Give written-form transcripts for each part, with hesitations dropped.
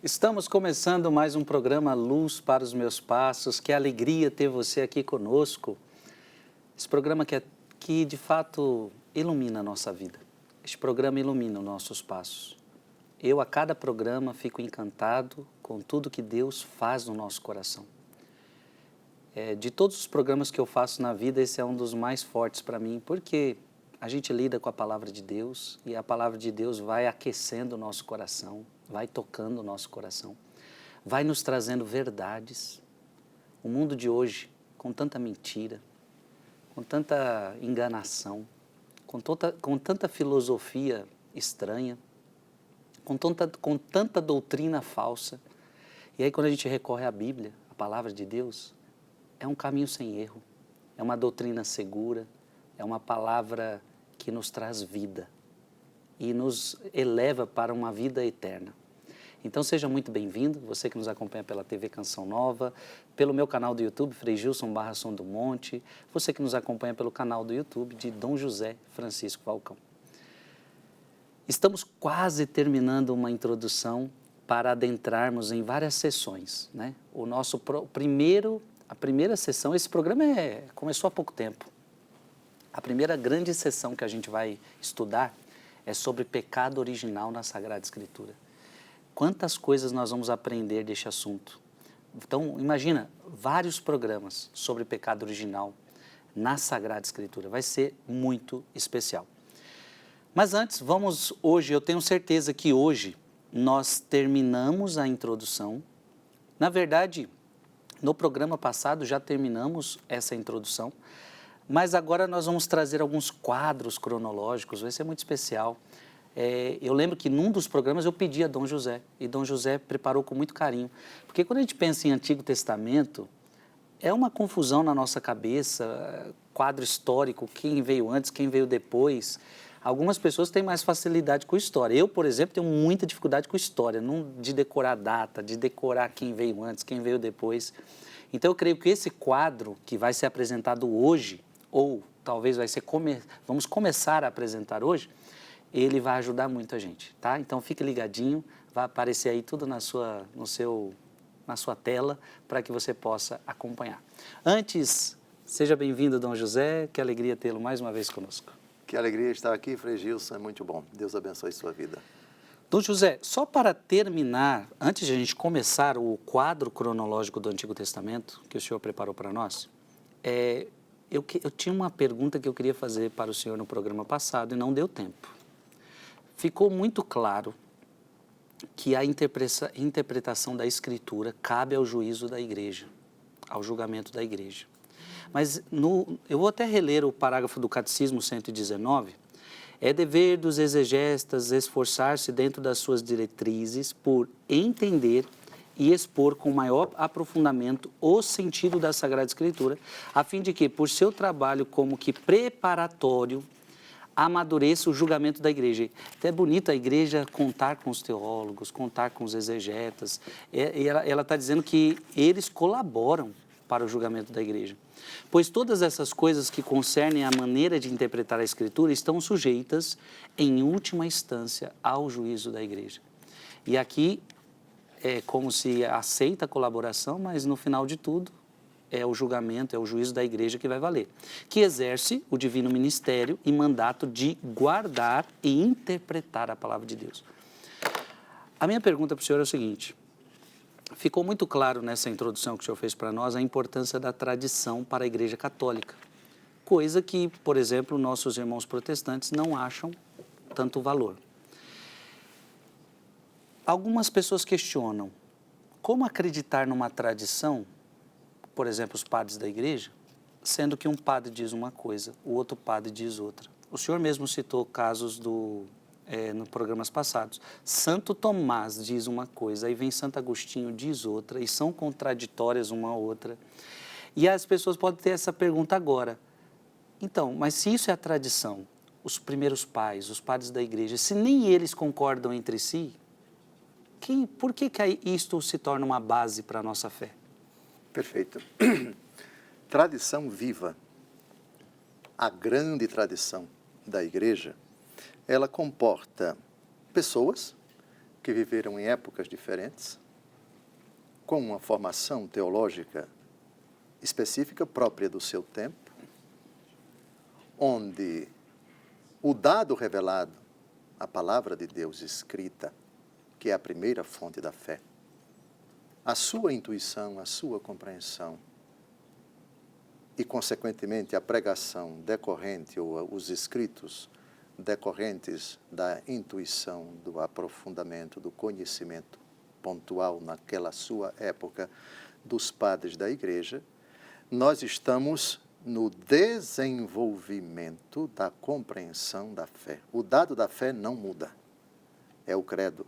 Estamos começando mais um programa Luz para os Meus Passos. Que alegria ter você aqui conosco. Esse programa que de fato ilumina a nossa vida. Este programa ilumina os nossos passos. Eu, a cada programa, fico encantado com tudo que Deus faz no nosso coração. De todos os programas que eu faço na vida, esse é um dos mais fortes para mim, porque a gente lida com a Palavra de Deus e a Palavra de Deus vai aquecendo o nosso coração, vai tocando o nosso coração, vai nos trazendo verdades. O mundo de hoje, com tanta mentira, com tanta enganação, com tanta filosofia estranha, com tanta doutrina falsa. E aí quando a gente recorre à Bíblia, a Palavra de Deus, é um caminho sem erro, é uma doutrina segura, é uma palavra que nos traz vida e nos eleva para uma vida eterna. Então seja muito bem-vindo, você que nos acompanha pela TV Canção Nova, pelo meu canal do YouTube, Frei Gilson / Som do Monte, você que nos acompanha pelo canal do YouTube de Dom José Francisco Falcão. Estamos quase terminando uma introdução para adentrarmos em várias sessões, né? A primeira sessão, esse programa começou há pouco tempo. A primeira grande sessão que a gente vai estudar é sobre pecado original na Sagrada Escritura. Quantas coisas nós vamos aprender deste assunto? Então, imagina, vários programas sobre pecado original na Sagrada Escritura. Vai ser muito especial. Mas antes, eu tenho certeza que hoje nós terminamos a introdução. Na verdade, no programa passado já terminamos essa introdução, mas agora nós vamos trazer alguns quadros cronológicos, vai ser muito especial. Eu lembro que num dos programas eu pedi a Dom José, e Dom José preparou com muito carinho. Porque quando a gente pensa em Antigo Testamento, é uma confusão na nossa cabeça, quadro histórico, quem veio antes, quem veio depois. Algumas pessoas têm mais facilidade com história. Eu, por exemplo, tenho muita dificuldade com história, não de decorar data, de decorar quem veio antes, quem veio depois. Então eu creio que esse quadro que vai ser apresentado hoje, ou talvez vamos começar a apresentar hoje, ele vai ajudar muito a gente, tá? Então fique ligadinho, vai aparecer aí tudo na sua tela para que você possa acompanhar. Antes, seja bem-vindo, Dom José, que alegria tê-lo mais uma vez conosco. Que alegria estar aqui, Frei Gilson, é muito bom. Deus abençoe sua vida. Dom José, só para terminar, antes de a gente começar o quadro cronológico do Antigo Testamento, que o senhor preparou para nós, eu tinha uma pergunta que eu queria fazer para o senhor no programa passado e não deu tempo. Ficou muito claro que a interpretação da Escritura cabe ao juízo da igreja, ao julgamento da igreja. Mas eu vou até reler o parágrafo do Catecismo 119. É dever dos exegestas esforçar-se dentro das suas diretrizes por entender e expor com maior aprofundamento o sentido da Sagrada Escritura, a fim de que, por seu trabalho como que preparatório, amadureça o julgamento da igreja. Então é bonito a igreja contar com os teólogos, contar com os exegetas. Ela está dizendo que eles colaboram para o julgamento da igreja. Pois todas essas coisas que concernem a maneira de interpretar a Escritura estão sujeitas, em última instância, ao juízo da igreja. E aqui é como se aceita a colaboração, mas no final de tudo é o julgamento, é o juízo da igreja que vai valer, que exerce o divino ministério e mandato de guardar e interpretar a palavra de Deus. A minha pergunta para o senhor é o seguinte: ficou muito claro nessa introdução que o senhor fez para nós a importância da tradição para a Igreja Católica, coisa que, por exemplo, nossos irmãos protestantes não acham tanto valor. Algumas pessoas questionam como acreditar numa tradição, por exemplo, os padres da igreja, sendo que um padre diz uma coisa, o outro padre diz outra. O senhor mesmo citou casos nos programas passados. Santo Tomás diz uma coisa, aí vem Santo Agostinho diz outra, e são contraditórias uma a outra. E as pessoas podem ter essa pergunta agora. Então, mas se isso é a tradição, os primeiros pais, os padres da igreja, se nem eles concordam entre si, por que isto se torna uma base para a nossa fé? Perfeito. Tradição viva. A grande tradição da igreja, ela comporta pessoas que viveram em épocas diferentes, com uma formação teológica específica própria do seu tempo, onde o dado revelado, a palavra de Deus escrita, que é a primeira fonte da fé, a sua intuição, a sua compreensão e, consequentemente, a pregação decorrente ou os escritos decorrentes da intuição, do aprofundamento, do conhecimento pontual naquela sua época dos padres da igreja, nós estamos no desenvolvimento da compreensão da fé. O dado da fé não muda, é o credo.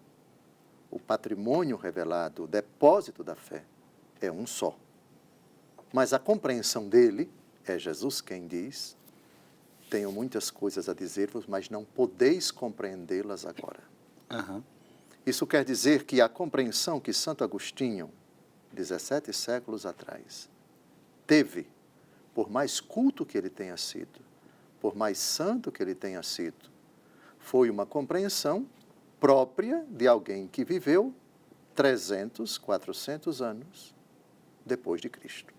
O patrimônio revelado, o depósito da fé, é um só. Mas a compreensão dele, é Jesus quem diz, tenho muitas coisas a dizer-vos, mas não podeis compreendê-las agora. Uhum. Isso quer dizer que a compreensão que Santo Agostinho, 17 séculos atrás, teve, por mais culto que ele tenha sido, por mais santo que ele tenha sido, foi uma compreensão própria de alguém que viveu 300, 400 anos depois de Cristo.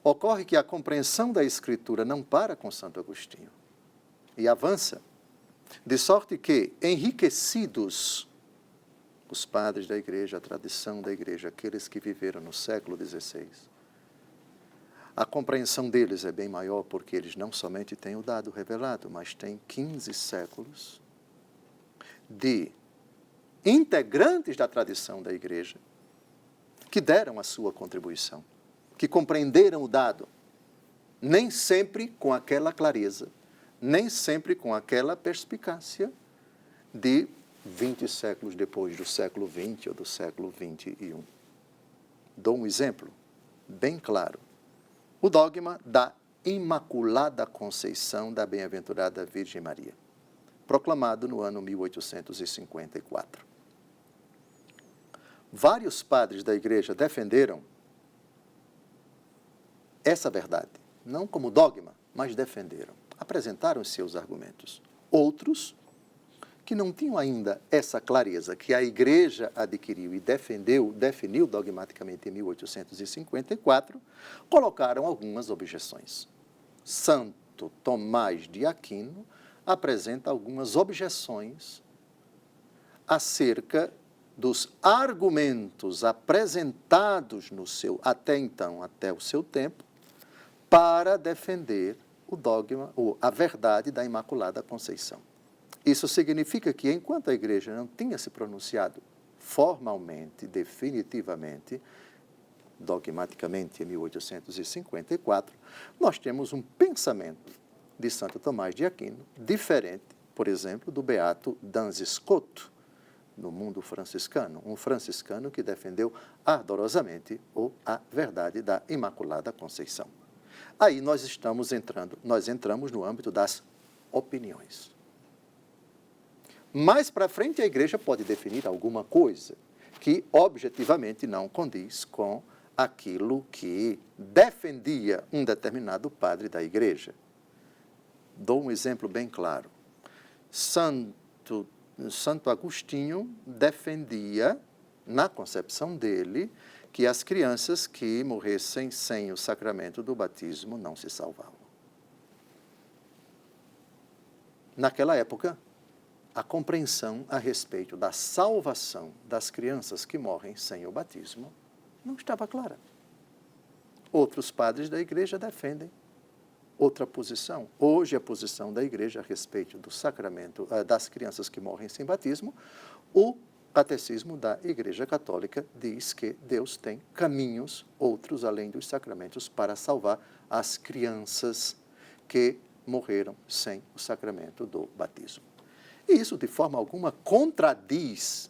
Ocorre que a compreensão da Escritura não para com Santo Agostinho e avança, de sorte que, enriquecidos, os padres da igreja, a tradição da igreja, aqueles que viveram no século XVI, a compreensão deles é bem maior porque eles não somente têm o dado revelado, mas têm 15 séculos de integrantes da tradição da igreja que deram a sua contribuição, que compreenderam o dado, nem sempre com aquela clareza, nem sempre com aquela perspicácia de 20 séculos depois do século XX ou do século XXI. Dou um exemplo bem claro. O dogma da Imaculada Conceição da Bem-aventurada Virgem Maria, proclamado no ano 1854. Vários padres da igreja defenderam essa verdade, não como dogma, mas defenderam, apresentaram seus argumentos. Outros, que não tinham ainda essa clareza que a igreja adquiriu e definiu dogmaticamente em 1854, colocaram algumas objeções. Santo Tomás de Aquino apresenta algumas objeções acerca dos argumentos apresentados no seu, até o seu tempo, para defender o dogma, ou a verdade da Imaculada Conceição. Isso significa que, enquanto a igreja não tinha se pronunciado formalmente, definitivamente, dogmaticamente em 1854, nós temos um pensamento de Santo Tomás de Aquino diferente, por exemplo, do beato Duns Scoto, no mundo franciscano, um franciscano que defendeu ardorosamente a verdade da Imaculada Conceição. Aí nós entramos no âmbito das opiniões. Mais para frente, a igreja pode definir alguma coisa que objetivamente não condiz com aquilo que defendia um determinado padre da igreja. Dou um exemplo bem claro. Santo Agostinho defendia, na concepção dele, que as crianças que morressem sem o sacramento do batismo não se salvavam. Naquela época, a compreensão a respeito da salvação das crianças que morrem sem o batismo não estava clara. Outros padres da igreja defendem outra posição. Hoje, a posição da igreja a respeito do sacramento das crianças que morrem sem batismo, o Catecismo da Igreja Católica diz que Deus tem caminhos, outros além dos sacramentos, para salvar as crianças que morreram sem o sacramento do batismo. E isso, de forma alguma, contradiz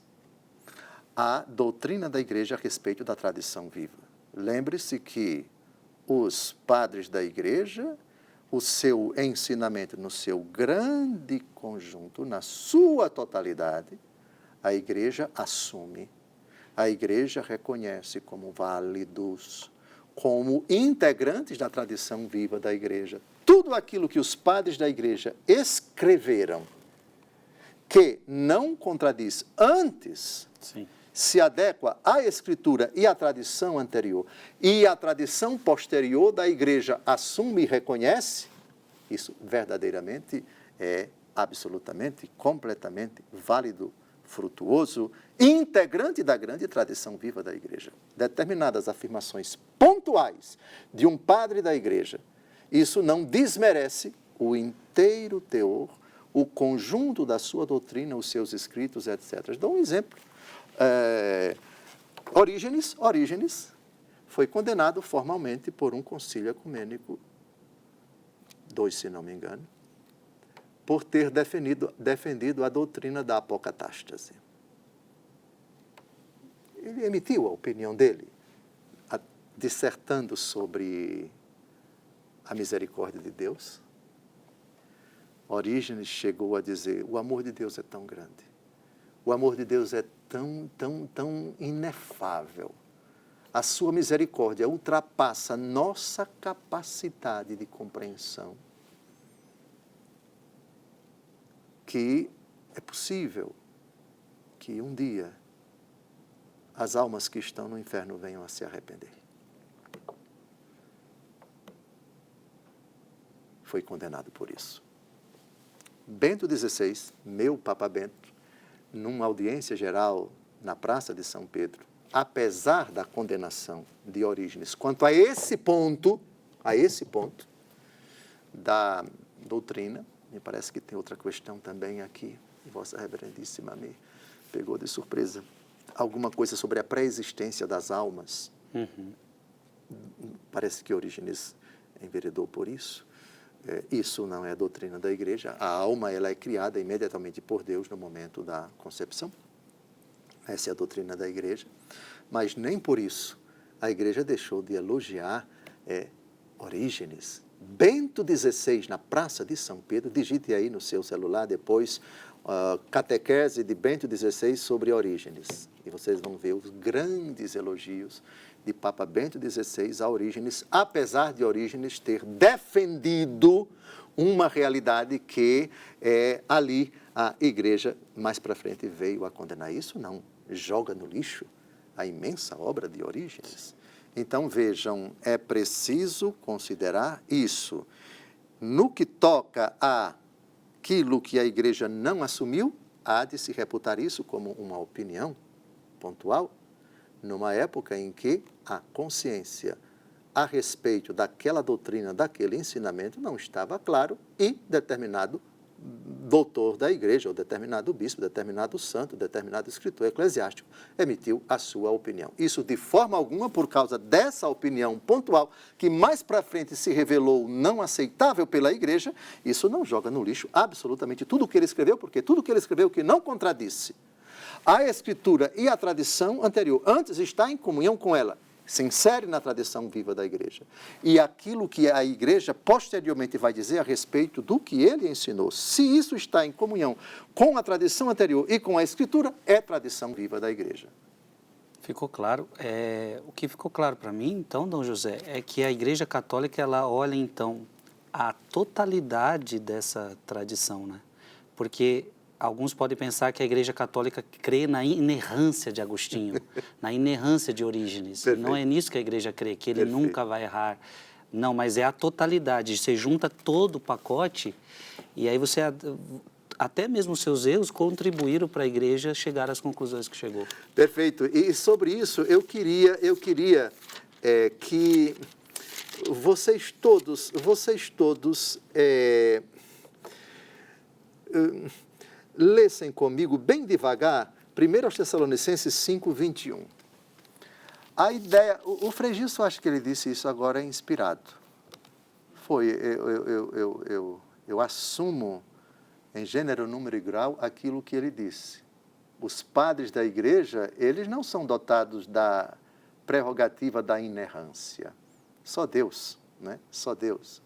a doutrina da igreja a respeito da tradição viva. Lembre-se que os padres da igreja, o seu ensinamento no seu grande conjunto, na sua totalidade, a igreja assume, a igreja reconhece como válidos, como integrantes da tradição viva da igreja. Tudo aquilo que os padres da igreja escreveram, que não contradiz, antes Sim. se adequa à Escritura e à tradição anterior, e a tradição posterior da igreja assume e reconhece, isso verdadeiramente é absolutamente, completamente válido, frutuoso, integrante da grande tradição viva da igreja. Determinadas afirmações pontuais de um padre da igreja, isso não desmerece o inteiro teor, o conjunto da sua doutrina, os seus escritos, etc. Dou um exemplo. Orígenes foi condenado formalmente por um concílio ecumênico, 2, se não me engano, por ter defendido a doutrina da apocatástase. Ele emitiu a opinião dele, dissertando sobre a misericórdia de Deus. Orígenes chegou a dizer: o amor de Deus é tão grande, o amor de Deus é tão inefável, a sua misericórdia ultrapassa nossa capacidade de compreensão, que é possível que um dia as almas que estão no inferno venham a se arrepender. Foi condenado por isso. Bento XVI, meu Papa Bento, numa audiência geral na Praça de São Pedro, apesar da condenação de Orígenes quanto a esse ponto da doutrina, me parece que tem outra questão também aqui, Vossa Reverendíssima me pegou de surpresa, alguma coisa sobre a pré-existência das almas. Uhum. Parece que Orígenes enveredou por isso. Isso não é a doutrina da igreja. A alma ela é criada imediatamente por Deus no momento da concepção. Essa é a doutrina da igreja. Mas nem por isso a igreja deixou de elogiar Orígenes. Bento XVI, na Praça de São Pedro, digite aí no seu celular depois, catequese de Bento XVI sobre Orígenes. E vocês vão ver os grandes elogios de Papa Bento XVI a Orígenes, apesar de Orígenes ter defendido uma realidade que ali a igreja mais para frente veio a condenar. Isso não joga no lixo a imensa obra de Orígenes. Então, vejam, é preciso considerar isso. No que toca àquilo que a igreja não assumiu, há de se reputar isso como uma opinião pontual, numa época em que a consciência a respeito daquela doutrina, daquele ensinamento, não estava claro e determinado doutor da igreja, ou determinado bispo, determinado santo, determinado escritor eclesiástico, emitiu a sua opinião. Isso, de forma alguma, por causa dessa opinião pontual, que mais para frente se revelou não aceitável pela igreja, isso não joga no lixo absolutamente tudo o que ele escreveu, porque tudo o que ele escreveu que não contradisse a Escritura e a tradição anterior, antes está em comunhão com ela, se insere na tradição viva da igreja. E aquilo que a igreja posteriormente vai dizer a respeito do que ele ensinou, se isso está em comunhão com a tradição anterior e com a Escritura, é tradição viva da igreja. Ficou claro. O que ficou claro para mim, então, Dom José, é que a Igreja Católica, ela olha, então, a totalidade dessa tradição, né? Porque alguns podem pensar que a Igreja Católica crê na inerrância de Agostinho, na inerrância de Orígenes. Perfeito. Não é nisso que a Igreja crê, que ele Perfeito. nunca vai errar. Não, mas é a totalidade. Você junta todo o pacote e aí você, até mesmo os seus erros, contribuíram para a Igreja chegar às conclusões que chegou. Perfeito. E sobre isso, eu queria que vocês todos lessem comigo bem devagar 1 Tessalonicenses 5, 21. A ideia, o Frei Gilson, acho que ele disse isso agora inspirado. Eu assumo em gênero, número e grau aquilo que ele disse. Os padres da igreja, eles não são dotados da prerrogativa da inerrância. Só Deus, né? Só Deus.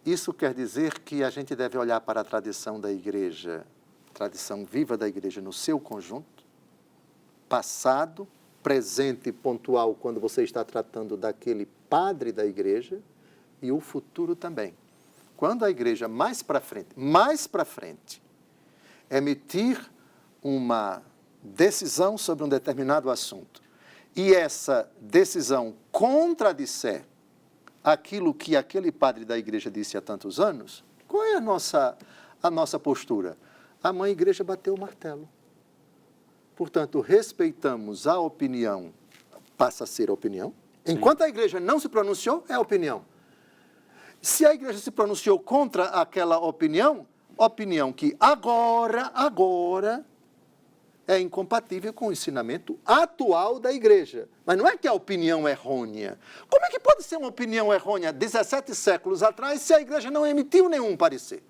Isso quer dizer que a gente deve olhar para a tradição da igreja, tradição viva da igreja no seu conjunto, passado, presente e pontual quando você está tratando daquele padre da igreja, e o futuro também. Quando a igreja mais para frente, emitir uma decisão sobre um determinado assunto e essa decisão contradisser aquilo que aquele padre da igreja disse há tantos anos, qual é a nossa postura? A mãe igreja bateu o martelo. Portanto, respeitamos a opinião, passa a ser a opinião. Enquanto a igreja não se pronunciou, é a opinião. Se a igreja se pronunciou contra aquela opinião que agora é incompatível com o ensinamento atual da igreja. Mas não é que a opinião é errônea. Como é que pode ser uma opinião errônea 17 séculos atrás se a igreja não emitiu nenhum parecer?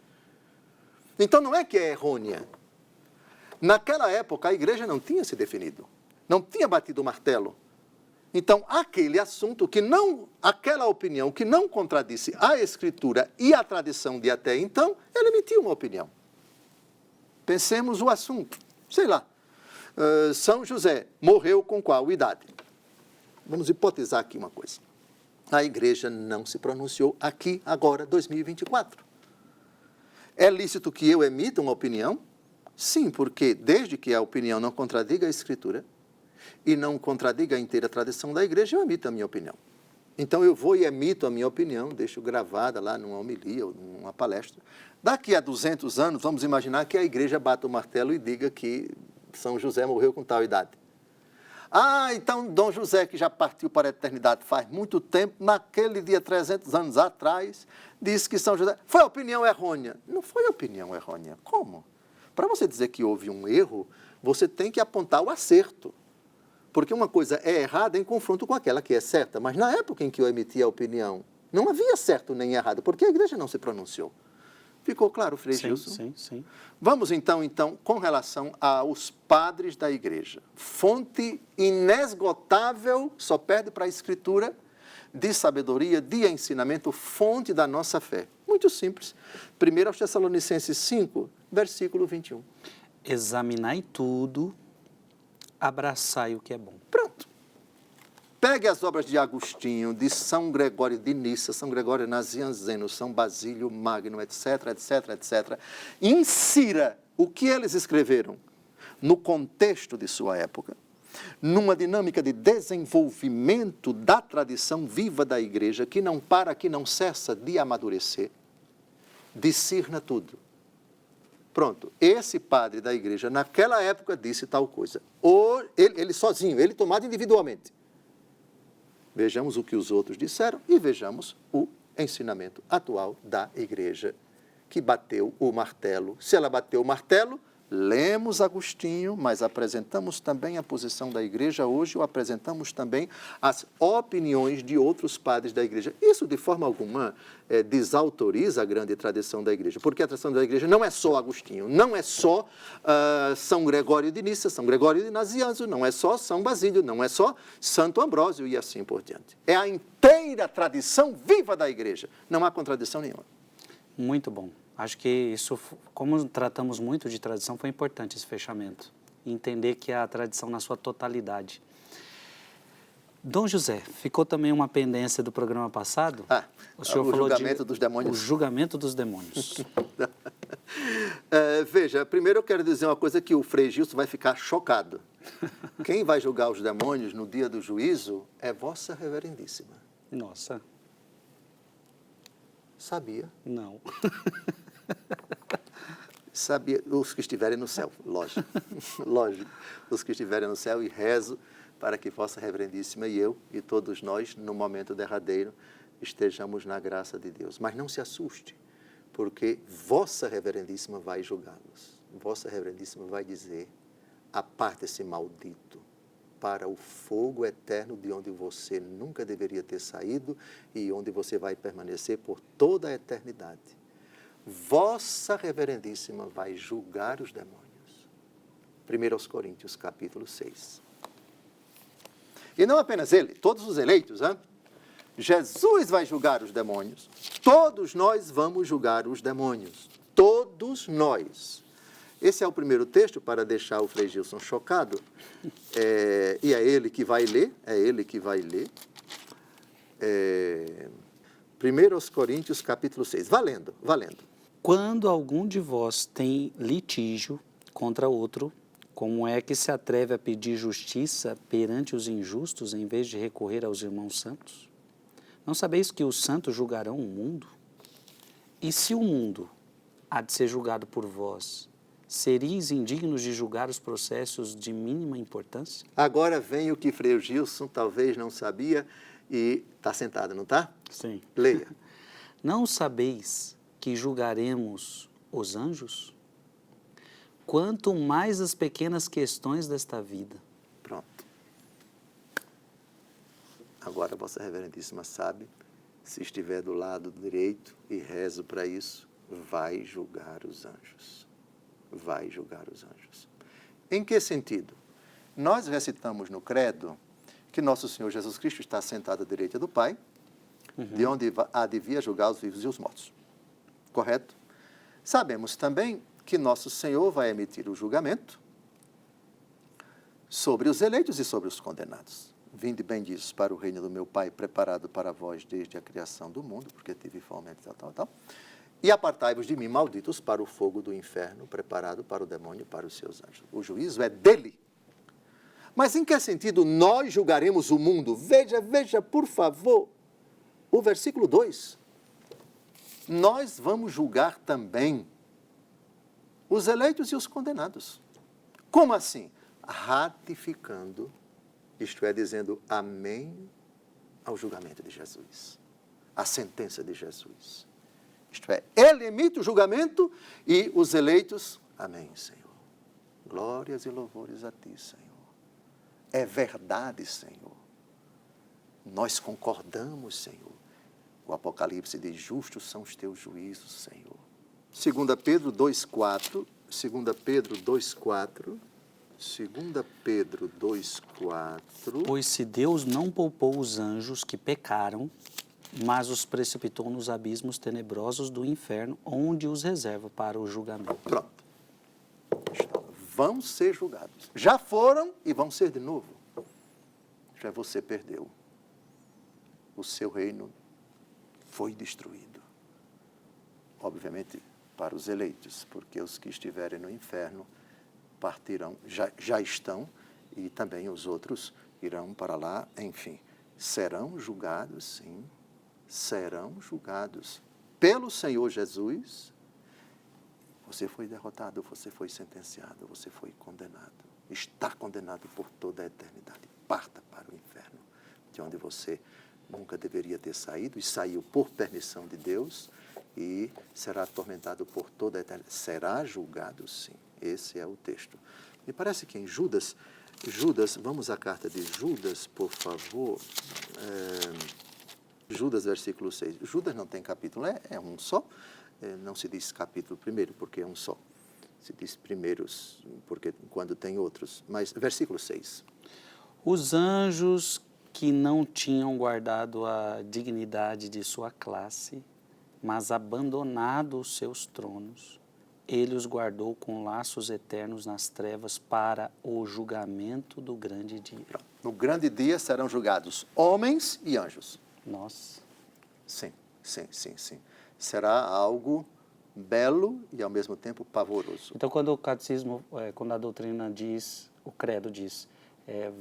Então não é que é errônea. Naquela época a igreja não tinha se definido, não tinha batido o martelo. Então aquele assunto que não, aquela opinião que não contradisse a escritura e a tradição de até então, ele emitiu uma opinião. Pensemos o assunto, sei lá. São José morreu com qual idade? Vamos hipotizar aqui uma coisa. A igreja não se pronunciou aqui, agora, 2024. É lícito que eu emita uma opinião? Sim, porque desde que a opinião não contradiga a escritura e não contradiga a inteira tradição da igreja, eu emito a minha opinião. Então eu vou e emito a minha opinião, deixo gravada lá numa homilia ou numa palestra. Daqui a 200 anos, vamos imaginar que a igreja bata o martelo e diga que São José morreu com tal idade. Ah, então Dom José, que já partiu para a eternidade faz muito tempo, naquele dia, 300 anos atrás, disse que São José... Foi opinião errônea. Não foi opinião errônea. Como? Para você dizer que houve um erro, você tem que apontar o acerto. Porque uma coisa é errada em confronto com aquela que é certa. Mas na época em que eu emiti a opinião, não havia certo nem errado, porque a igreja não se pronunciou. Ficou claro, Frei Gilson? Sim. Vamos então, com relação aos padres da igreja. Fonte inesgotável, só perde para a escritura, de sabedoria, de ensinamento, fonte da nossa fé. Muito simples. 1 aos Tessalonicenses 5, versículo 21. Examinai tudo, abraçai o que é bom. Pronto. Pegue as obras de Agostinho, de São Gregório de Nissa, São Gregório Nazianzeno, São Basílio Magno, etc. Insira o que eles escreveram no contexto de sua época, numa dinâmica de desenvolvimento da tradição viva da igreja, que não para, que não cessa de amadurecer, discirna tudo. Pronto, esse padre da igreja, naquela época, disse tal coisa. Ou ele sozinho, ele tomado individualmente. Vejamos o que os outros disseram e vejamos o ensinamento atual da igreja, que bateu o martelo. Se ela bateu o martelo, lemos Agostinho, mas apresentamos também a posição da igreja hoje, ou apresentamos também as opiniões de outros padres da igreja. Isso, de forma alguma, desautoriza a grande tradição da igreja, porque a tradição da igreja não é só Agostinho, não é só São Gregório de Nissa, São Gregório de Nazianzo, não é só São Basílio, não é só Santo Ambrósio e assim por diante. É a inteira tradição viva da igreja, não há contradição nenhuma. Muito bom. Acho que isso, como tratamos muito de tradição, foi importante esse fechamento. Entender que é a tradição na sua totalidade. Dom José, ficou também uma pendência do programa passado? O julgamento dos demônios. O julgamento dos demônios. Veja, primeiro eu quero dizer uma coisa que o Frei Gilson vai ficar chocado. Quem vai julgar os demônios no dia do juízo é Vossa Reverendíssima. Nossa. Sabia? Não. Sabia, os que estiverem no céu, lógico, os que estiverem no céu, e rezo para que Vossa Reverendíssima e eu, e todos nós, no momento derradeiro, estejamos na graça de Deus. Mas não se assuste, porque Vossa Reverendíssima vai julgá-los. Vossa Reverendíssima vai dizer, aparte-se maldito, para o fogo eterno de onde você nunca deveria ter saído e onde você vai permanecer por toda a eternidade. Vossa Reverendíssima vai julgar os demônios. 1 Coríntios, capítulo 6. E não apenas ele, todos os eleitos, hein? Jesus vai julgar os demônios. Todos nós vamos julgar os demônios. Todos nós. Esse é o primeiro texto para deixar o Frei Gilson chocado. E é ele que vai ler. 1 Coríntios, capítulo 6. Valendo. Quando algum de vós tem litígio contra outro, como é que se atreve a pedir justiça perante os injustos em vez de recorrer aos irmãos santos? Não sabeis que os santos julgarão o mundo? E se o mundo há de ser julgado por vós, seríeis indignos de julgar os processos de mínima importância? Agora vem o que Frei Gilson talvez não sabia e está sentado, não está? Sim. Leia. Não sabeis que julgaremos os anjos? Quanto mais as pequenas questões desta vida. Pronto. Agora Vossa Reverendíssima sabe, se estiver do lado direito e rezo para isso, vai julgar os anjos. Vai julgar os anjos. Em que sentido? Nós recitamos no credo que nosso Senhor Jesus Cristo está sentado à direita do Pai, de onde há de vir a julgar os vivos e os mortos. Correto? Sabemos também que nosso Senhor vai emitir o julgamento sobre os eleitos e sobre os condenados. Vinde benditos para o reino do meu Pai, preparado para vós desde a criação do mundo, porque tive fome, tal. E apartai-vos de mim, malditos, para o fogo do inferno, preparado para o demônio e para os seus anjos. O juízo é dele. Mas em que sentido nós julgaremos o mundo? Veja, por favor, o versículo 2. Nós vamos julgar também os eleitos e os condenados. Como assim? Ratificando, isto é, dizendo amém ao julgamento de Jesus, à sentença de Jesus. Isto é, ele emite o julgamento e os eleitos, amém, Senhor. Glórias e louvores a ti, Senhor. É verdade, Senhor. Nós concordamos, Senhor. O Apocalipse diz, justos são os teus juízos, Senhor. 2 Pedro 2,4, 2 Pedro 2,4, 2 Pedro 2,4. Pois se Deus não poupou os anjos que pecaram, mas os precipitou nos abismos tenebrosos do inferno, onde os reserva para o julgamento. Pronto. Vão ser julgados. Já foram e vão ser de novo. Já você perdeu. O seu reino foi destruído. Obviamente, para os eleitos, porque os que estiverem no inferno partirão, já estão, e também os outros irão para lá, enfim. Serão julgados, sim, serão julgados pelo Senhor Jesus. Você foi derrotado, você foi sentenciado, você foi condenado. Está condenado por toda a eternidade. Parta para o inferno, de onde você nunca deveria ter saído, e saiu por permissão de Deus, e será atormentado por toda a eternidade. Será julgado, sim. Esse é o texto. Me parece que em Judas, vamos à carta de Judas, por favor. Judas, versículo 6. Judas não tem capítulo, é um só. Não se diz capítulo primeiro, porque é um só. Se diz primeiros, porque quando tem outros. Mas, versículo 6. Os anjos que não tinham guardado a dignidade de sua classe, mas abandonado os seus tronos, ele os guardou com laços eternos nas trevas para o julgamento do grande dia. No grande dia serão julgados homens e anjos. Nossa. Sim. Será algo belo e ao mesmo tempo pavoroso. Então, quando o catecismo, quando a doutrina diz, o credo diz,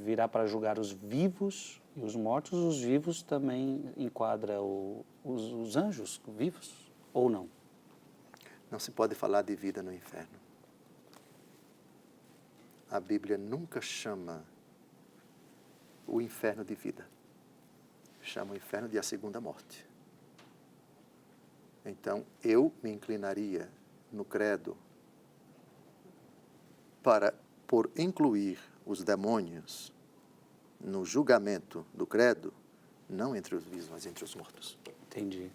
virá para julgar os vivos e os mortos, os vivos também enquadra os anjos vivos ou não? Não se pode falar de vida no inferno. A Bíblia nunca chama o inferno de vida. Chama o inferno de a segunda morte. Então, eu me inclinaria no credo por incluir os demônios no julgamento do credo, não entre os vivos, mas entre os mortos. Entendi.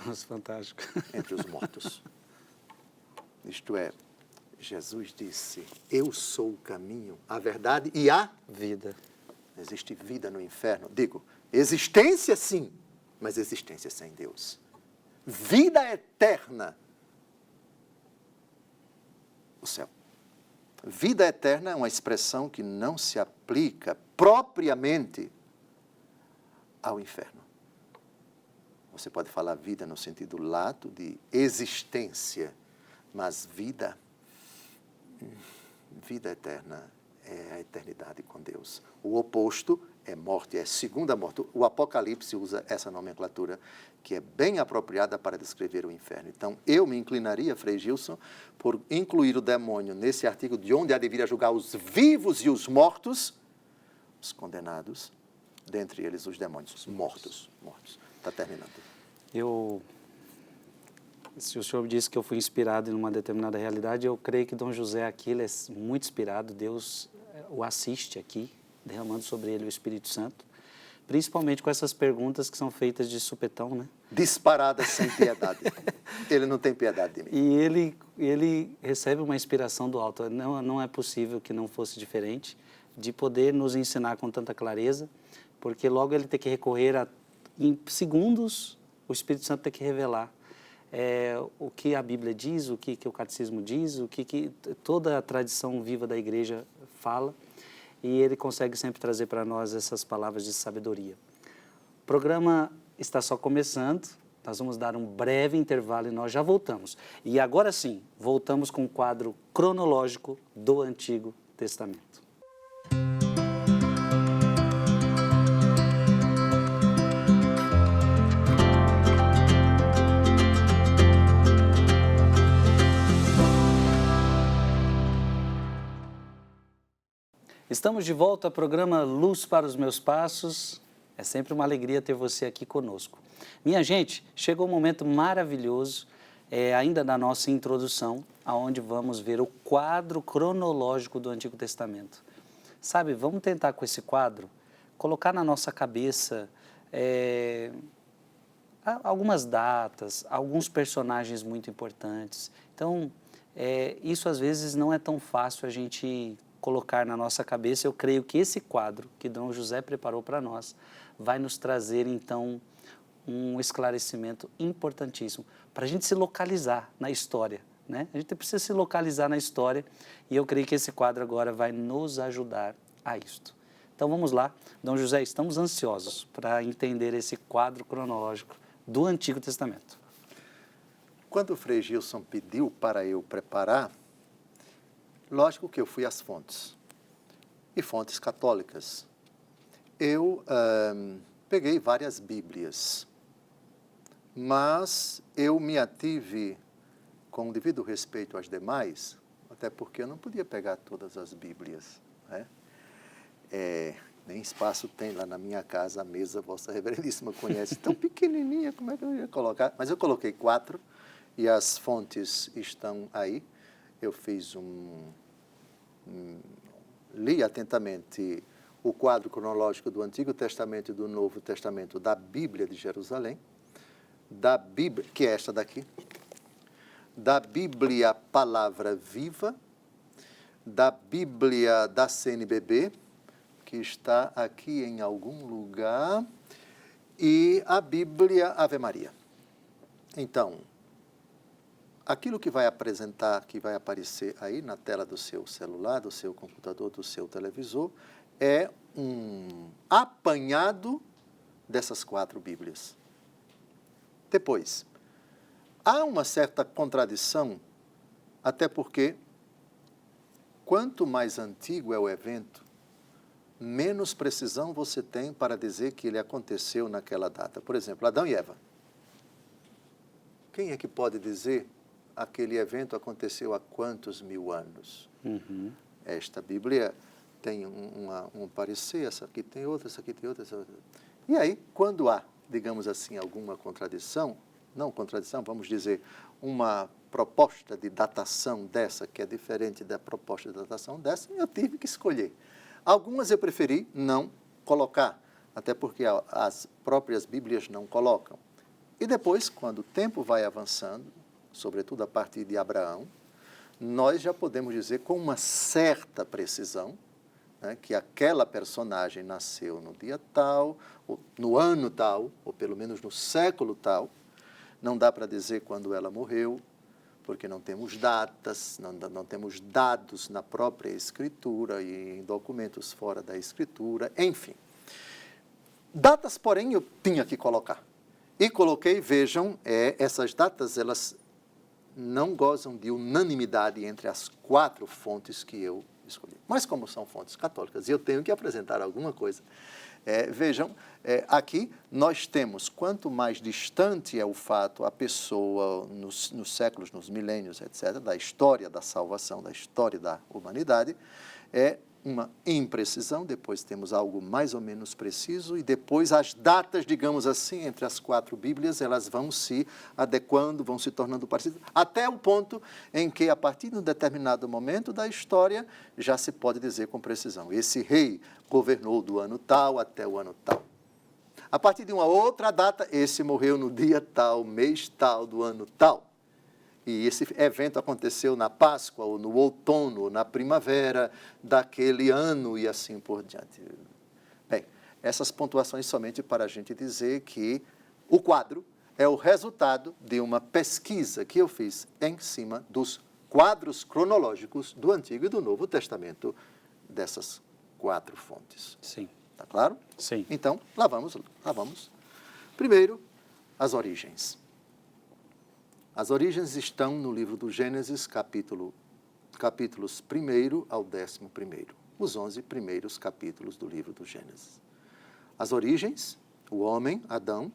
Nossa, fantástico. Entre os mortos. Isto é, Jesus disse, eu sou o caminho, a verdade e a vida. Existe vida no inferno. Digo, existência sim, mas existência sem Deus. Vida eterna. O céu. Vida eterna é uma expressão que não se aplica propriamente ao inferno. Você pode falar vida no sentido lato de existência, mas vida vida eterna é a eternidade com Deus. O oposto é morte, é segunda morte. O Apocalipse usa essa nomenclatura que é bem apropriada para descrever o inferno. Então, eu me inclinaria, Frei Gilson, por incluir o demônio nesse artigo de onde há de vir a julgar os vivos e os mortos, os condenados, dentre eles os demônios, os mortos. Está terminando. Se o senhor disse que eu fui inspirado em uma determinada realidade, eu creio que Dom José aqui ele é muito inspirado, Deus o assiste aqui, derramando sobre ele o Espírito Santo, principalmente com essas perguntas que são feitas de supetão, né? Disparadas sem piedade. Ele não tem piedade de mim. E ele recebe uma inspiração do alto. Não é possível que não fosse diferente de poder nos ensinar com tanta clareza, porque logo ele tem que recorrer em segundos, o Espírito Santo tem que revelar o que a Bíblia diz, o que o Catecismo diz, o que toda a tradição viva da Igreja fala, e ele consegue sempre trazer para nós essas palavras de sabedoria. O programa está só começando, nós vamos dar um breve intervalo e nós já voltamos. E agora sim, voltamos com o quadro cronológico do Antigo Testamento. Estamos de volta ao programa Luz para os Meus Passos. É sempre uma alegria ter você aqui conosco. Minha gente, chegou um momento maravilhoso, ainda na nossa introdução, onde vamos ver o quadro cronológico do Antigo Testamento. Sabe, vamos tentar com esse quadro colocar na nossa cabeça algumas datas, alguns personagens muito importantes. Então, isso às vezes não é tão fácil a gente colocar na nossa cabeça. Eu creio que esse quadro que Dom José preparou para nós vai nos trazer, então, um esclarecimento importantíssimo para a gente se localizar na história, né? A gente precisa se localizar na história e eu creio que esse quadro agora vai nos ajudar a isto. Então, vamos lá. Dom José, estamos ansiosos para entender esse quadro cronológico do Antigo Testamento. Quando o Frei Gilson pediu para eu preparar, lógico que eu fui às fontes, e fontes católicas. Eu peguei várias Bíblias, mas eu me ative, com o devido respeito às demais, até porque eu não podia pegar todas as Bíblias, né? Nem espaço tem lá na minha casa, a mesa, Vossa Reverendíssima conhece, tão pequenininha, como é que eu ia colocar? Mas eu coloquei 4, e as fontes estão aí. Eu fiz li atentamente o quadro cronológico do Antigo Testamento e do Novo Testamento da Bíblia de Jerusalém, da Bíblia, que é esta daqui, da Bíblia Palavra Viva, da Bíblia da CNBB, que está aqui em algum lugar, e a Bíblia Ave Maria. Então, aquilo que vai apresentar, que vai aparecer aí na tela do seu celular, do seu computador, do seu televisor, é um apanhado dessas 4 Bíblias. Depois, há uma certa contradição, até porque quanto mais antigo é o evento, menos precisão você tem para dizer que ele aconteceu naquela data. Por exemplo, Adão e Eva. Quem é que pode dizer aquele evento aconteceu há quantos mil anos? Uhum. Esta Bíblia tem um parecer, essa aqui tem outra, essa aqui tem outra, essa outra. E aí, quando há, digamos assim, alguma contradição, não contradição, vamos dizer, uma proposta de datação dessa, que é diferente da proposta de datação dessa, eu tive que escolher. Algumas eu preferi não colocar, até porque as próprias Bíblias não colocam. E depois, quando o tempo vai avançando, sobretudo a partir de Abraão, nós já podemos dizer com uma certa precisão, né, que aquela personagem nasceu no dia tal, ou no ano tal, ou pelo menos no século tal. Não dá para dizer quando ela morreu, porque não temos datas, não temos dados na própria Escritura e em documentos fora da Escritura, enfim. Datas, porém, eu tinha que colocar. E coloquei, vejam, essas datas, elas não gozam de unanimidade entre as 4 fontes que eu escolhi. Mas como são fontes católicas e eu tenho que apresentar alguma coisa, vejam, aqui nós temos, quanto mais distante é o fato, a pessoa nos séculos, nos milênios, etc., da história da salvação, da história da humanidade, é uma imprecisão, depois temos algo mais ou menos preciso, e depois as datas, digamos assim, entre as 4 Bíblias, elas vão se adequando, vão se tornando parecidas, até o ponto em que, a partir de um determinado momento da história, já se pode dizer com precisão, esse rei governou do ano tal até o ano tal. A partir de uma outra data, esse morreu no dia tal, mês tal, do ano tal. E esse evento aconteceu na Páscoa, ou no outono, ou na primavera daquele ano, e assim por diante. Bem, essas pontuações somente para a gente dizer que o quadro é o resultado de uma pesquisa que eu fiz em cima dos quadros cronológicos do Antigo e do Novo Testamento dessas 4 fontes. Sim. Está claro? Sim. Então, lá vamos. Primeiro, as origens. As origens estão no livro do Gênesis, capítulos 1º ao 11º, os 11 primeiros capítulos do livro do Gênesis. As origens, o homem, Adão,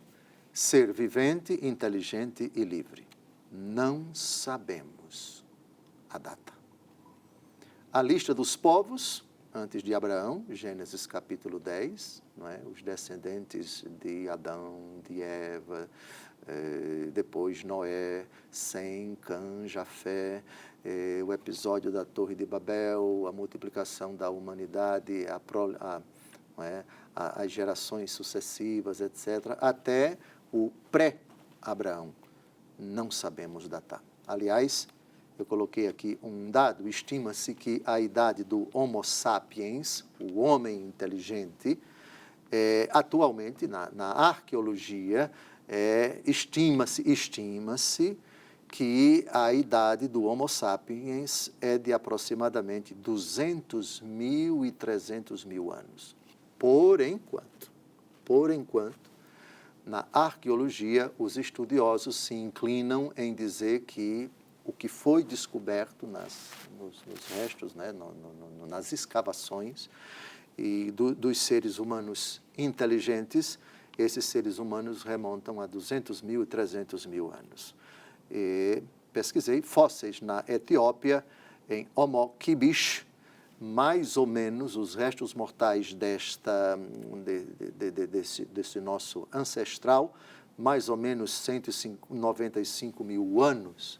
ser vivente, inteligente e livre. Não sabemos a data. A lista dos povos, antes de Abraão, Gênesis capítulo 10, não é? Os descendentes de Adão, de Eva, depois Noé, Sem, Cã, Jafé, o episódio da Torre de Babel, a multiplicação da humanidade, as gerações sucessivas, etc., até o pré-Abraão. Não sabemos datar. Aliás, eu coloquei aqui um dado, estima-se que a idade do Homo sapiens, o homem inteligente, atualmente, na arqueologia, estima-se que a idade do Homo sapiens é de aproximadamente 200.000 e 300.000 anos. Por enquanto, na arqueologia, os estudiosos se inclinam em dizer que o que foi descoberto nos restos, né, nas escavações e dos seres humanos inteligentes, esses seres humanos remontam a 200.000 e 300.000 anos. Pesquisei fósseis na Etiópia, em Homo Kibish, mais ou menos os restos mortais desse nosso ancestral, mais ou menos 195.000 anos.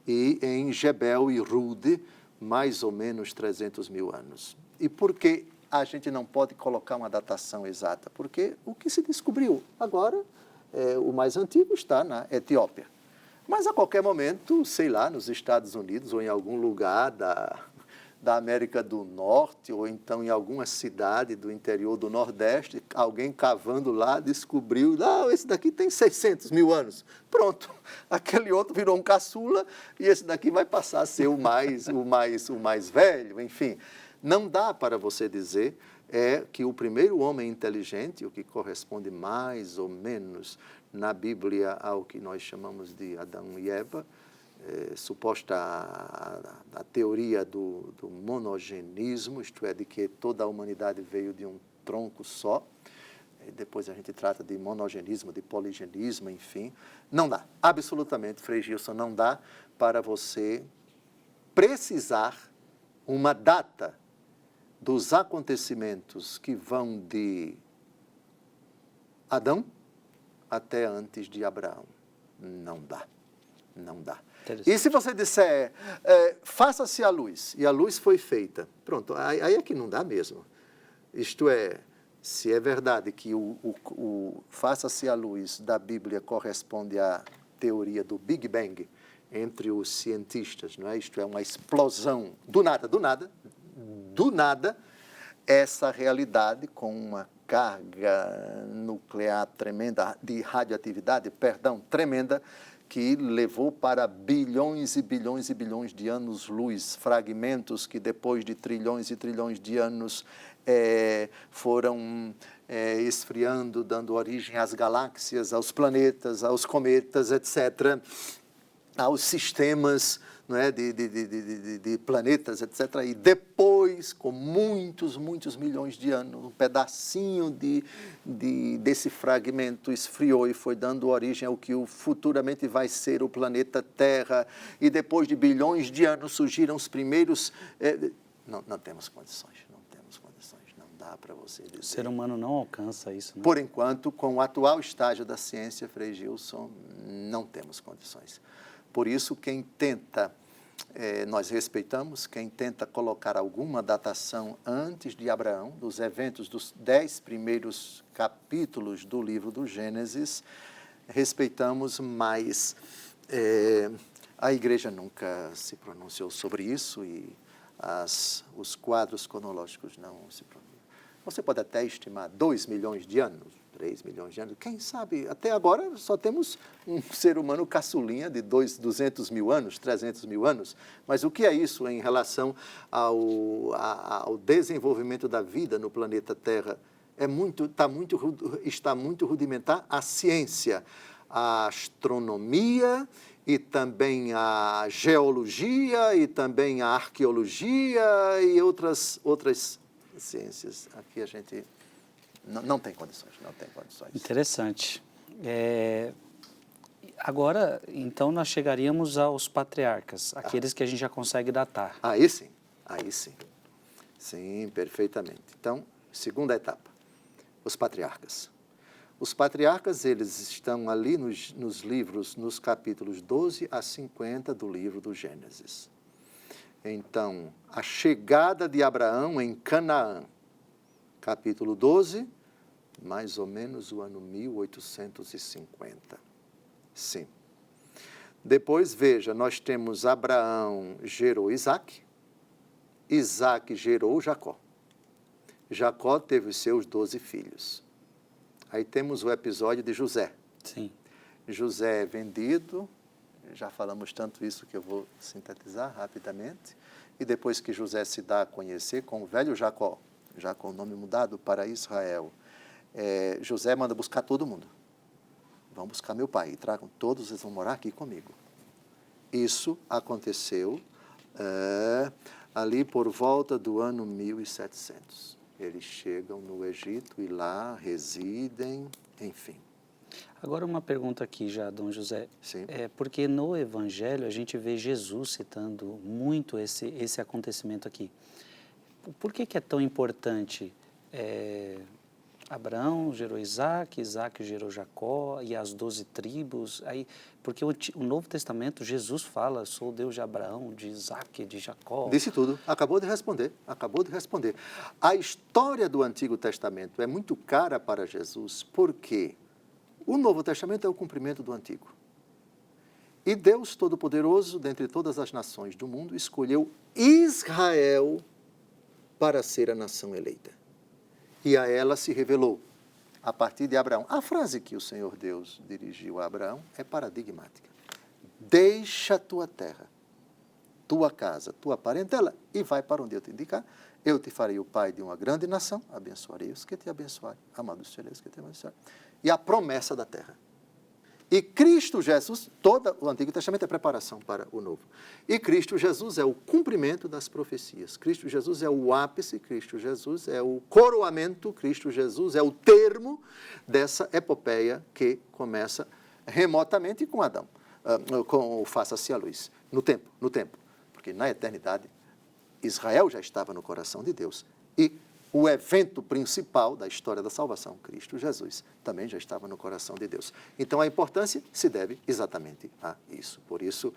E em Jebel e Rude, mais ou menos 300.000 anos. E por que a gente não pode colocar uma datação exata? Porque o que se descobriu agora, o mais antigo está na Etiópia. Mas a qualquer momento, sei lá, nos Estados Unidos ou em algum lugar da América do Norte, ou então em alguma cidade do interior do Nordeste, alguém cavando lá descobriu, esse daqui tem 600.000 anos. Pronto, aquele outro virou um caçula e esse daqui vai passar a ser o mais velho, enfim. Não dá para você dizer que o primeiro homem inteligente, o que corresponde mais ou menos na Bíblia ao que nós chamamos de Adão e Eva, suposta a teoria do monogenismo, isto é, de que toda a humanidade veio de um tronco só. Depois a gente trata de monogenismo, de poligenismo, enfim. Não dá, absolutamente, Frei Gilson, não dá para você precisar uma data dos acontecimentos que vão de Adão até antes de Abraão. Não dá. E se você disser, faça-se a luz, e a luz foi feita, pronto, aí é que não dá mesmo. Isto é, se é verdade que o faça-se a luz da Bíblia corresponde à teoria do Big Bang entre os cientistas, não é? Isto é uma explosão do nada, essa realidade com uma carga nuclear tremenda, de radioatividade, tremenda, que levou para bilhões e bilhões e bilhões de anos-luz, fragmentos que depois de trilhões e trilhões de anos foram esfriando, dando origem às galáxias, aos planetas, aos cometas, etc. aos sistemas, não é, de planetas, etc. E depois, com muitos milhões de anos, um pedacinho desse fragmento esfriou e foi dando origem ao que futuramente vai ser o planeta Terra. E depois de bilhões de anos surgiram os primeiros... Não temos condições, não dá para você dizer. O ser humano não alcança isso, né? Por enquanto, com o atual estágio da ciência, Frei Gilson, não temos condições. Por isso, quem tenta, nós respeitamos, quem tenta colocar alguma datação antes de Abraão, dos eventos dos 10 primeiros capítulos do livro do Gênesis, respeitamos, mas a igreja nunca se pronunciou sobre isso e os quadros cronológicos não se pronunciam. Você pode até estimar 2 milhões de anos, 3 milhões de anos, quem sabe, até agora só temos um ser humano caçulinha de 200 mil anos, 300 mil anos, mas o que é isso em relação ao desenvolvimento da vida no planeta Terra? Está muito rudimentar a ciência, a astronomia e também a geologia e também a arqueologia e outras ciências. Aqui a gente não tem condições. Interessante. Agora, então, nós chegaríamos aos patriarcas, aqueles que a gente já consegue datar. Aí sim. Sim, perfeitamente. Então, segunda etapa, os patriarcas. Os patriarcas, eles estão ali nos livros, nos capítulos 12 a 50 do livro do Gênesis. Então, a chegada de Abraão em Canaã, capítulo 12, mais ou menos o ano 1850. Sim. Depois, veja, nós temos Abraão gerou Isaac, Isaac gerou Jacó. Jacó teve os seus 12 filhos. Aí temos o episódio de José. Sim. José é vendido, já falamos tanto isso que eu vou sintetizar rapidamente. E depois que José se dá a conhecer com o velho Jacó, já com o nome mudado para Israel, José manda buscar todo mundo. Vão buscar meu pai e tragam todos, eles vão morar aqui comigo. Isso aconteceu ali por volta do ano 1700. Eles chegam no Egito e lá residem, enfim. Agora uma pergunta aqui já, Dom José. Sim. Porque no Evangelho a gente vê Jesus citando muito esse acontecimento aqui. Por que é tão importante Abraão gerou Isaac, Isaac gerou Jacó e as 12 tribos? Porque o Novo Testamento, Jesus fala, sou o Deus de Abraão, de Isaac, de Jacó. Disse tudo, acabou de responder. A história do Antigo Testamento é muito cara para Jesus, porque o Novo Testamento é o cumprimento do Antigo. E Deus Todo-Poderoso, dentre todas as nações do mundo, escolheu Israel para ser a nação eleita. E a ela se revelou, a partir de Abraão. A frase que o Senhor Deus dirigiu a Abraão é paradigmática. Deixa a tua terra, tua casa, tua parentela e vai para onde eu te indicar. Eu te farei o pai de uma grande nação, abençoarei os que te abençoarem, amados serei os que te abençoarem. E a promessa da terra. E Cristo Jesus, todo o Antigo Testamento é preparação para o Novo. E Cristo Jesus é o cumprimento das profecias. Cristo Jesus é o ápice, Cristo Jesus é o coroamento, Cristo Jesus é o termo dessa epopeia que começa remotamente com Adão, com o faça-se a luz, no tempo. Porque na eternidade, Israel já estava no coração de Deus. E o evento principal da história da salvação, Cristo Jesus, também já estava no coração de Deus. Então, a importância se deve exatamente a isso. Por isso,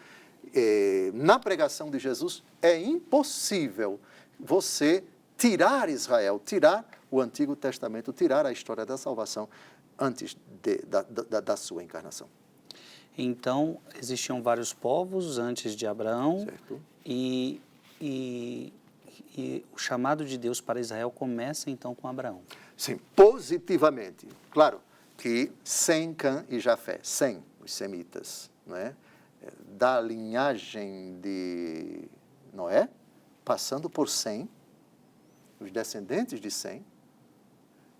na pregação de Jesus, é impossível você tirar Israel, tirar o Antigo Testamento, tirar a história da salvação antes da sua encarnação. Então, existiam vários povos antes de Abraão. Certo. E o chamado de Deus para Israel começa, então, com Abraão. Sim, positivamente. Claro que Sem, Cã e Jafé, Sem, os semitas, não é? Da linhagem de Noé, passando por Sem, os descendentes de Sem,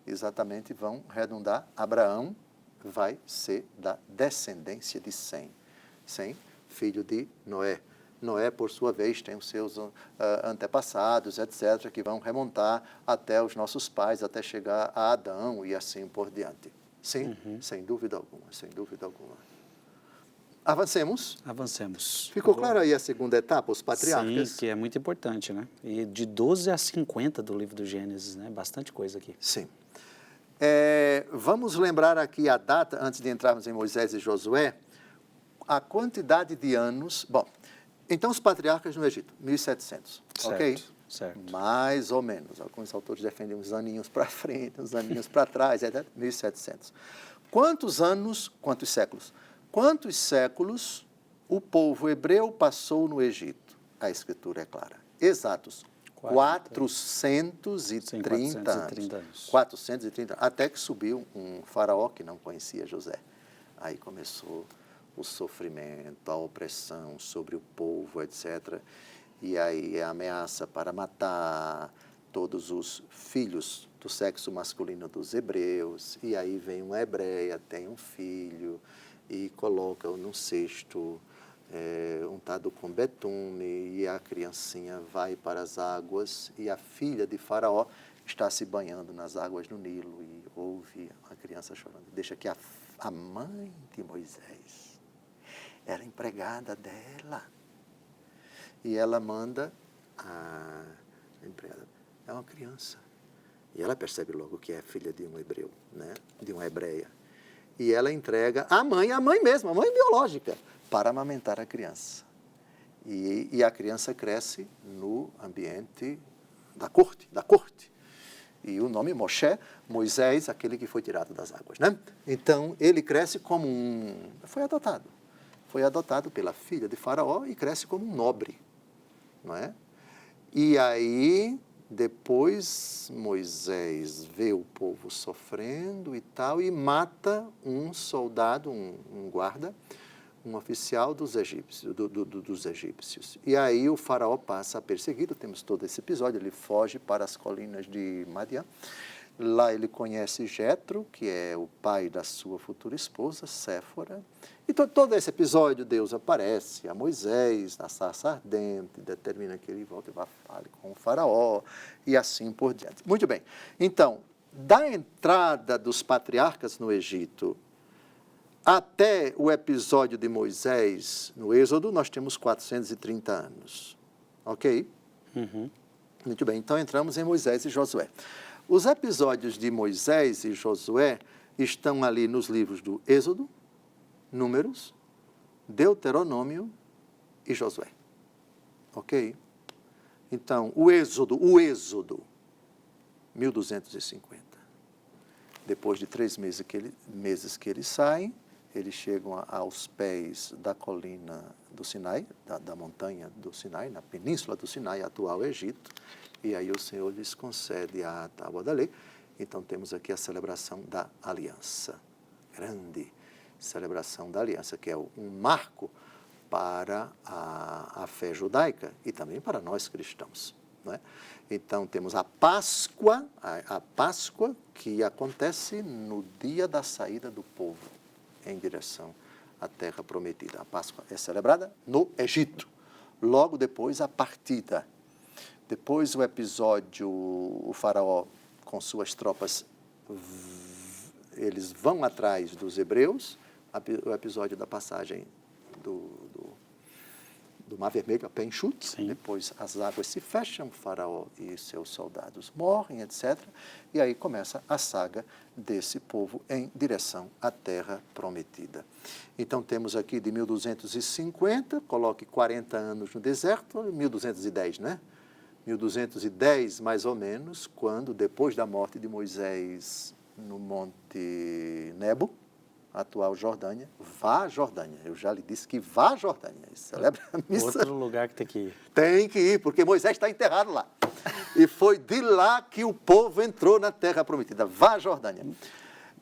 exatamente vão redundar, Abraão vai ser da descendência de Sem. Sem, filho de Noé. Noé, por sua vez, tem os seus antepassados, etc., que vão remontar até os nossos pais, até chegar a Adão e assim por diante. Sim, sem dúvida alguma, sem dúvida alguma. Avancemos. Avancemos. Ficou claro aí a segunda etapa, os patriarcas? Sim, que é muito importante, né? E de 12 a 50 do livro do Gênesis, né? Bastante coisa aqui. Sim. Vamos lembrar aqui a data, antes de entrarmos em Moisés e Josué, a quantidade de anos. Bom, então os patriarcas no Egito, 1700, Certo, ok? certo. Mais ou menos. Alguns autores defendem uns aninhos para frente, uns aninhos para trás, etc. 1700. Quantos séculos? Quantos séculos o povo hebreu passou no Egito? A Escritura é clara. Exatos. 430 anos. 430 anos. Até que subiu um faraó que não conhecia José. Aí começou o sofrimento, a opressão sobre o povo, etc. E aí a ameaça para matar todos os filhos do sexo masculino dos hebreus. E aí vem uma hebreia, tem um filho e coloca-o num cesto untado com betume, e a criancinha vai para as águas, e a filha de Faraó está se banhando nas águas do Nilo e ouve a criança chorando. Deixa que a mãe de Moisés era empregada dela, e ela manda a empregada, é uma criança, e ela percebe logo que é filha de um hebreu, né? De uma hebreia. E ela entrega a mãe mesma, a mãe biológica, para amamentar a criança. E a criança cresce no ambiente da corte. E o nome Moshe, Moisés, aquele que foi tirado das águas, né? Então, ele cresce como Foi adotado pela filha de Faraó e cresce como um nobre, não é? E aí, depois, Moisés vê o povo sofrendo e tal, e mata um soldado, um guarda, um oficial dos egípcios. E aí o faraó passa a persegui-lo, temos todo esse episódio, ele foge para as colinas de Madian. Lá ele conhece Jetro, que é o pai da sua futura esposa, Séfora. E todo esse episódio, Deus aparece a Moisés na sarça ardente, determina que ele volte e vá fale com o faraó, e assim por diante. Muito bem. Então, da entrada dos patriarcas no Egito até o episódio de Moisés no Êxodo, nós temos 430 anos. Ok? Uhum. Muito bem. Então, entramos em Moisés e Josué. Os episódios de Moisés e Josué estão ali nos livros do Êxodo, Números, Deuteronômio e Josué. Ok? Então, o Êxodo, 1250. Depois de 3 meses que eles saem, eles chegam aos pés da colina do Sinai, da montanha do Sinai, na península do Sinai, atual Egito, e aí o Senhor lhes concede a tábua da lei. Então temos aqui a celebração da aliança, grande celebração da aliança, que é um marco para a fé judaica e também para nós cristãos, não é? Então temos a Páscoa que acontece no dia da saída do povo em direção à terra prometida. A Páscoa é celebrada no Egito. Logo depois, a partida. Depois o episódio, o faraó com suas tropas, eles vão atrás dos hebreus, o episódio da passagem do Mar Vermelho a pé enxuto. Sim. Depois as águas se fecham, o faraó e seus soldados morrem, etc. E aí começa a saga desse povo em direção à terra prometida. Então temos aqui de 1250, coloque 40 anos no deserto, 1210, né? 1210, mais ou menos, quando, depois da morte de Moisés no Monte Nebo, atual Jordânia, vá à Jordânia. Eu já lhe disse que vá à Jordânia. Celebra a missa. Outro lugar que tem que ir. Tem que ir, porque Moisés está enterrado lá. E foi de lá que o povo entrou na terra prometida. Vá à Jordânia.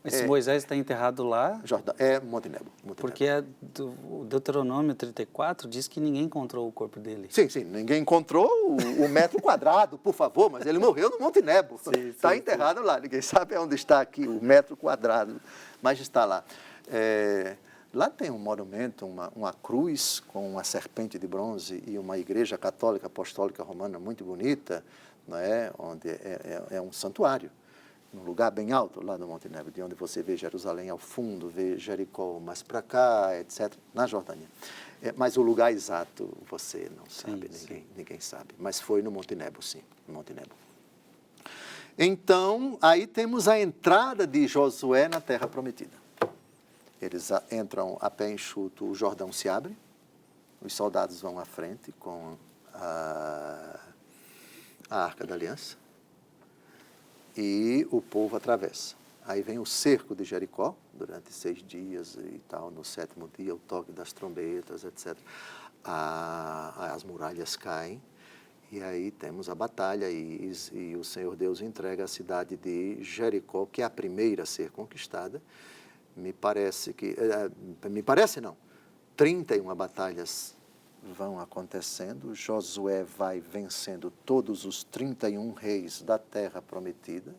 Mas se Moisés está enterrado lá, É Monte Nebo. porque o Deuteronômio 34 diz que ninguém encontrou o corpo dele. Sim, ninguém encontrou o metro quadrado, por favor, mas ele morreu no Monte Nebo. Está enterrado lá, ninguém sabe onde está aqui o metro quadrado, mas está lá. Lá tem um monumento, uma cruz com uma serpente de bronze e uma igreja católica apostólica romana muito bonita, não é? Onde é um santuário, num lugar bem alto, lá no Monte Nebo, de onde você vê Jerusalém ao fundo, vê Jericó mais para cá, etc., na Jordânia. Mas o lugar exato você não sabe, ninguém sabe. Mas foi no Monte Nebo, sim, no Monte Nebo. Então, aí temos a entrada de Josué na Terra Prometida. Eles entram a pé enxuto, o Jordão se abre, os soldados vão à frente com a Arca da Aliança e o povo atravessa. Aí vem o cerco de Jericó, durante 6 dias e tal, no 7º dia, o toque das trombetas, etc. As muralhas caem. E aí temos a batalha e o Senhor Deus entrega a cidade de Jericó, que é a primeira a ser conquistada. Me parece não, 31 batalhas vão acontecendo, Josué vai vencendo todos os 31 reis da Terra Prometida,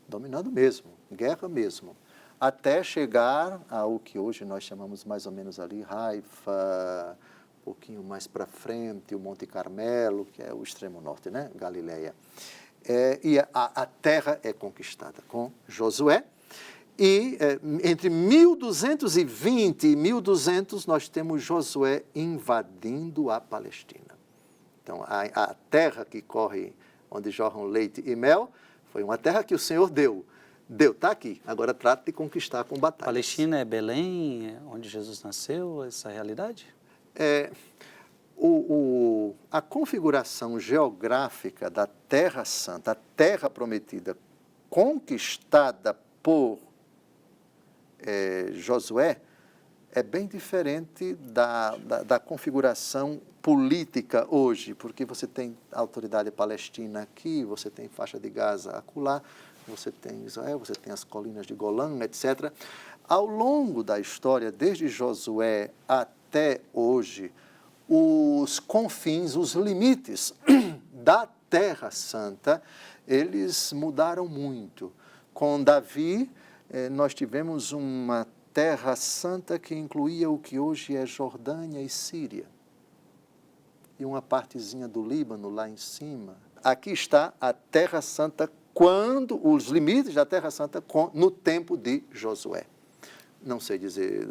dominando mesmo, guerra mesmo, até chegar ao que hoje nós chamamos mais ou menos ali, Haifa, um pouquinho mais para frente, o Monte Carmelo, que é o extremo norte, né? Galileia. E a terra é conquistada com Josué. E entre 1220 e 1200 nós temos Josué invadindo a Palestina. Então, a terra que corre, onde jorram leite e mel, foi uma terra que o Senhor deu. Está aqui, agora trata de conquistar com batalhas. Palestina é Belém, onde Jesus nasceu, essa realidade? A configuração geográfica da Terra Santa, a Terra Prometida, conquistada por Josué, é bem diferente da configuração política hoje, porque você tem a autoridade palestina aqui, você tem faixa de Gaza acolá, você tem Israel, você tem as colinas de Golã, etc. Ao longo da história, desde Josué até hoje, os confins, os limites da Terra Santa, eles mudaram muito. Com Davi, nós tivemos uma Terra Santa que incluía o que hoje é Jordânia e Síria. E uma partezinha do Líbano lá em cima. Aqui está a Terra Santa, os limites da Terra Santa no tempo de Josué. Não sei dizer,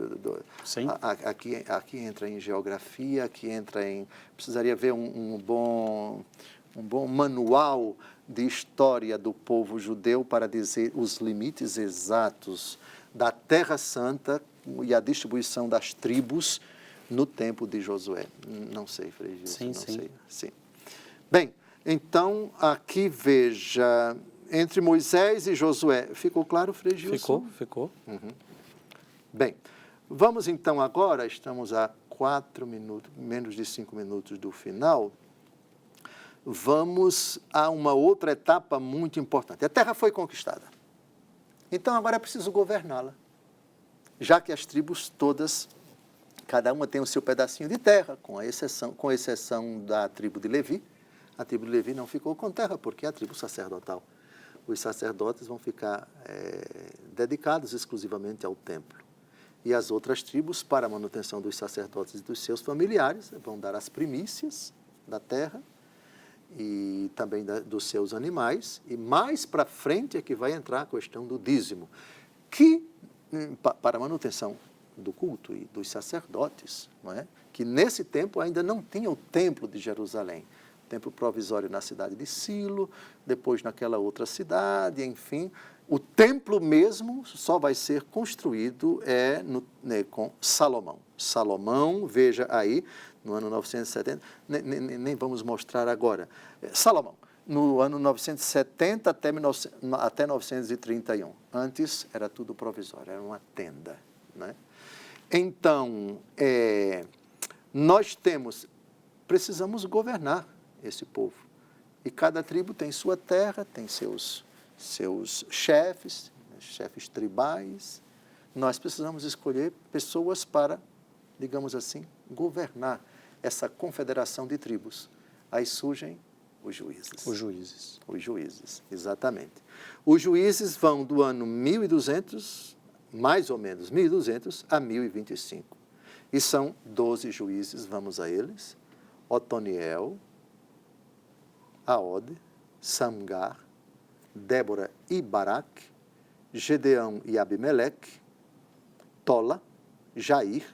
Sim. Aqui entra em geografia, precisaria ver um bom manual de história do povo judeu para dizer os limites exatos da Terra Santa e a distribuição das tribos no tempo de Josué. Não sei, Frei Gilson, não sei. Sim. Bem, então, aqui veja, entre Moisés e Josué, ficou claro, Frei Gilson? Ficou. Uhum. Bem, vamos então agora, estamos a 4 minutos, menos de 5 minutos do final, vamos a uma outra etapa muito importante. A terra foi conquistada. Então agora é preciso governá-la, já que as tribos todas, cada uma tem o seu pedacinho de terra, com exceção da tribo de Levi. A tribo de Levi não ficou com terra, porque é a tribo sacerdotal. Os sacerdotes vão ficar dedicados exclusivamente ao templo. E as outras tribos, para a manutenção dos sacerdotes e dos seus familiares, vão dar as primícias da terra e também dos seus animais. E mais para frente é que vai entrar a questão do dízimo, que, para a manutenção do culto e dos sacerdotes, não é? Que nesse tempo ainda não tinha o templo de Jerusalém. Templo provisório na cidade de Silo, depois naquela outra cidade, enfim. O templo mesmo só vai ser construído com Salomão. Salomão, veja aí, no ano 970, nem vamos mostrar agora. Salomão, no ano 970 até 931. Antes era tudo provisório, era uma tenda. Né? Então, nós precisamos governar esse povo. E cada tribo tem sua terra, tem seus chefes tribais. Nós precisamos escolher pessoas para, digamos assim, governar essa confederação de tribos. Aí surgem os juízes. Os juízes, exatamente. Os juízes vão do ano 1200, mais ou menos 1200 a 1025. E são 12 juízes, vamos a eles: Otoniel, Aode, Samgar, Débora e Baraque, Gedeão e Abimeleque, Tola, Jair,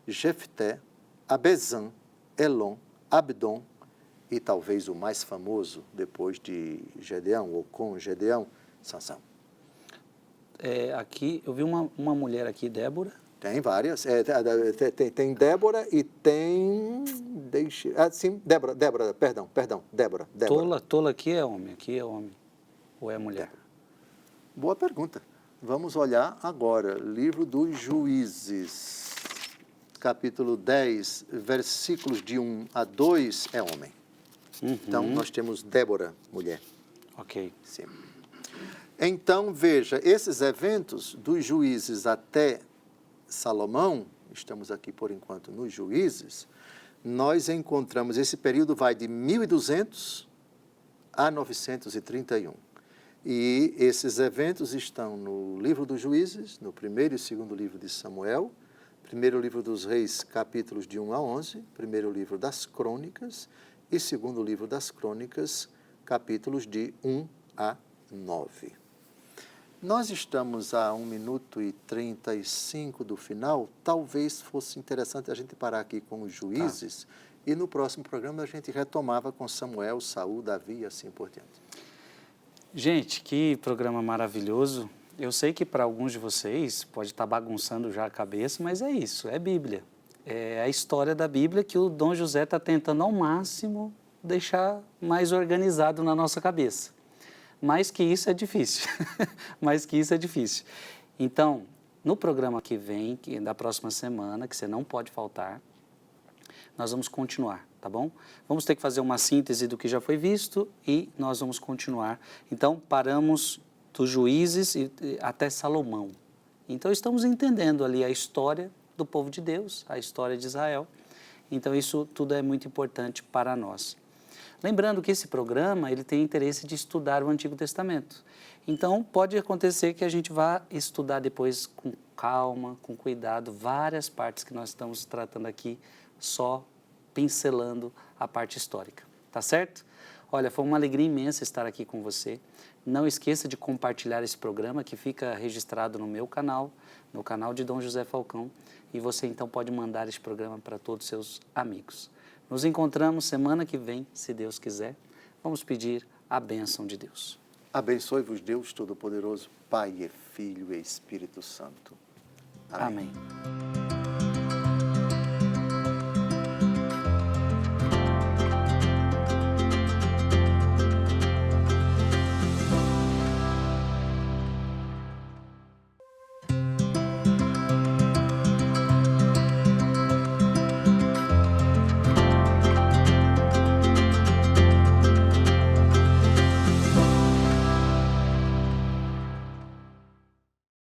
Jefté, Abezã, Elon, Abdon e talvez o mais famoso, depois de Gedeão, ou com Gedeão, Sansão. Aqui, eu vi uma mulher aqui, Débora. Tem várias. Tem Débora e tem... sim, Débora. Tola aqui é homem, ou é mulher? Boa pergunta. Vamos olhar agora, livro dos Juízes, capítulo 10, versículos de 1 a 2, é homem. Então, nós temos Débora, mulher. Ok. Sim. Então, veja, esses eventos dos Juízes até Salomão, estamos aqui por enquanto nos Juízes, nós encontramos, esse período vai de 1200 a 931. E esses eventos estão no livro dos Juízes, no primeiro e segundo livro de Samuel, primeiro livro dos Reis, capítulos de 1 a 11, primeiro livro das Crônicas e segundo livro das Crônicas, capítulos de 1 a 9. Nós estamos a 1 minuto e 35 do final. Talvez fosse interessante a gente parar aqui com os Juízes e no próximo programa a gente retomava com Samuel, Saul, Davi e assim por diante. Gente, que programa maravilhoso. Eu sei que para alguns de vocês pode estar bagunçando já a cabeça, mas é isso, é Bíblia. É a história da Bíblia que o Dom José está tentando ao máximo deixar mais organizado na nossa cabeça. Mais que isso é difícil. Mais que isso é difícil. Então, no programa que vem, da próxima semana, que você não pode faltar, nós vamos continuar, tá bom? Vamos ter que fazer uma síntese do que já foi visto e nós vamos continuar. Então, paramos dos Juízes até Salomão. Então, estamos entendendo ali a história do povo de Deus, a história de Israel. Então, isso tudo é muito importante para nós. Lembrando que esse programa ele tem interesse de estudar o Antigo Testamento. Então, pode acontecer que a gente vá estudar depois com calma, com cuidado, várias partes que nós estamos tratando aqui, só pincelando a parte histórica. Tá certo? Olha, foi uma alegria imensa estar aqui com você. Não esqueça de compartilhar esse programa que fica registrado no meu canal, no canal de Dom José Falcão, e você então pode mandar esse programa para todos os seus amigos. Nos encontramos semana que vem, se Deus quiser. Vamos pedir a bênção de Deus. Abençoe-vos Deus Todo-Poderoso, Pai e Filho e Espírito Santo. Amém. Amém.